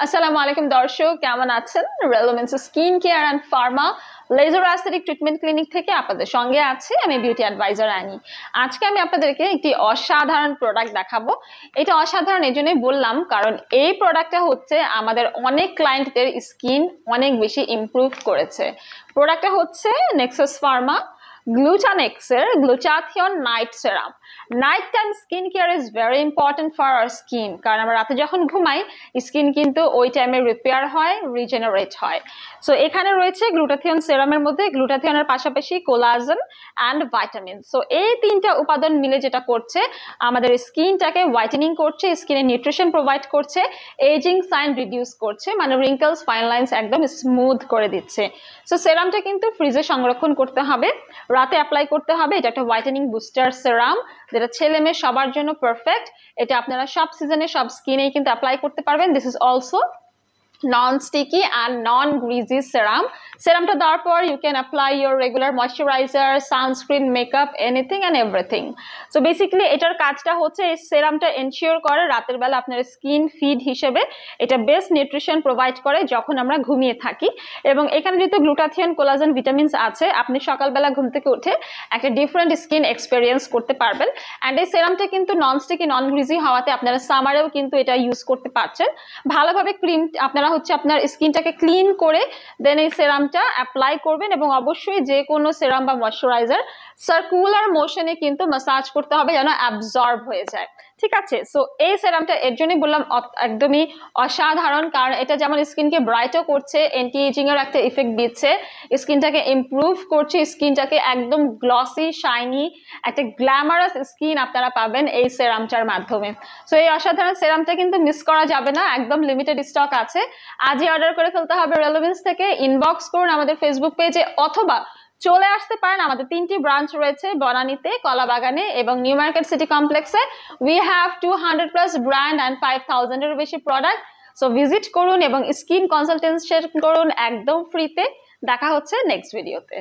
আসসালামু আলাইকুম দর্শক, কেমন আছেন? রেলোমেন্স skin care and pharma laser aesthetic treatment clinic থেকে আপনাদের সঙ্গে আছি আমি বিউটি অ্যাডভাইজার অ্যানি। আজকে আমি আপনাদেরকে একটি অসাধারণ প্রোডাক্ট দেখাবো। এটা অসাধারণ এই জন্যই বললাম কারণ এই প্রোডাক্টটা হচ্ছে আমাদের অনেক ক্লায়েন্টদের স্কিন অনেক বেশি ইমপ্রুভ করেছে। প্রোডাক্টটা হচ্ছে নেক্সাস ফার্মা গ্লুটানেক্সের glutathione night serum. Night time skin care is very important for our skin, কারণ আমরা রাতে যখন ঘুমাই স্কিন কিন্তু ওই টাইমে রিপেয়ার হয়, রিজেনারেট হয়। সো এখানে রয়েছে গ্লুটাথিয়ন সেরামের মধ্যে গ্লুটাথিয়নের পাশাপাশি কোলাজেন অ্যান্ড ভাইটামিন। সো এই তিনটা উপাদান মিলে যেটা করছে আমাদের স্কিনটাকে হোয়াইটেনিং করছে, স্কিনে নিউট্রিশন প্রোভাইড করছে, এজিং সাইন রিডিউস করছে, মানে রিঙ্কলস ফাইন লাইন্স একদম স্মুথ করে দিচ্ছে। সো সেরামটা কিন্তু ফ্রিজে সংরক্ষণ করতে হবে, রাতে অ্যাপ্লাই করতে হবে। এটা একটা হোয়াইটেনিং বুস্টার সেরাম যেটা ছেলে মেয়ে সবার জন্য পারফেক্ট। এটা আপনারা সব সিজনে সব স্কিনেই কিন্তু অ্যাপ্লাই করতে পারবেন। This is also non-sticky and non-greasy serum. Serumটা দেওয়ার পর you can apply your regular moisturizer, sunscreen, makeup, anything and everything. So basically এটার কাজটা হচ্ছে এই সেরামটা এনশিওর করে রাতের বেলা আপনার স্কিন ফিড হিসেবে এটা বেস্ট নিউট্রিশন প্রোভাইড করে যখন আমরা ঘুমিয়ে থাকি। এবং এখানে যেহেতু গ্লুটাথিয়ন, কোলাজেন, ভিটামিনস আছে, আপনি সকালবেলা ঘুম থেকে উঠে একটা ডিফারেন্ট স্কিন এক্সপেরিয়েন্স করতে পারবেন। অ্যান্ড এই সেরামটা কিন্তু নন স্টিকি, নন গ্রিজি হওয়াতে আপনারা সামারেও কিন্তু এটা ইউজ করতে পারছেন। ভালোভাবে ক্রিম আপনারা হচ্ছে আপনার স্কিনটাকে ক্লিন করে দেন এই সেরামটা অ্যাপ্লাই করবেন এবং অবশ্যই যে কোনো সেরাম বা ময়শ্চারাইজার সার্কুলার মোশনে কিন্তু ম্যাসাজ করতে হবে যেন অ্যাবজর্ব হয়ে যায়। ঠিক আছে, সো এই সেরামটা এর জন্যই বললাম একদমই অসাধারণ, কারণ এটা যেমন স্কিনকে ব্রাইটও করছে, অ্যান্টি এজিং এর একটা ইফেক্ট দিচ্ছে, স্কিনটাকে ইমপ্রুভ করছে, স্কিনটাকে একদম গ্লসি শাইনি একটা গ্ল্যামারাস স্কিন আপনারা পাবেন এই সেরামটার মাধ্যমে। সো এই অসাধারণ সেরামটা কিন্তু মিস করা যাবে না, একদম লিমিটেড স্টক আছে। আজই অর্ডার করে ফেলতে হবে রেলোভেন্স থেকে। ইনবক্স করুন আমাদের ফেসবুক পেজে অথবা চলে আসতে পারেন। আমাদের 3টি ব্রাঞ্চ রয়েছে বনানীতে, কলাবাগানে এবং নিউ মার্কেট সিটি কমপ্লেক্সে। উই হ্যাভ 200+ ব্র্যান্ড অ্যান্ড 5000-এরও বেশি প্রোডাক্ট। সো ভিজিট করুন এবং স্কিন কনসালটেন্সি করুন একদম ফ্রিতে। দেখা হচ্ছে নেক্সট ভিডিওতে।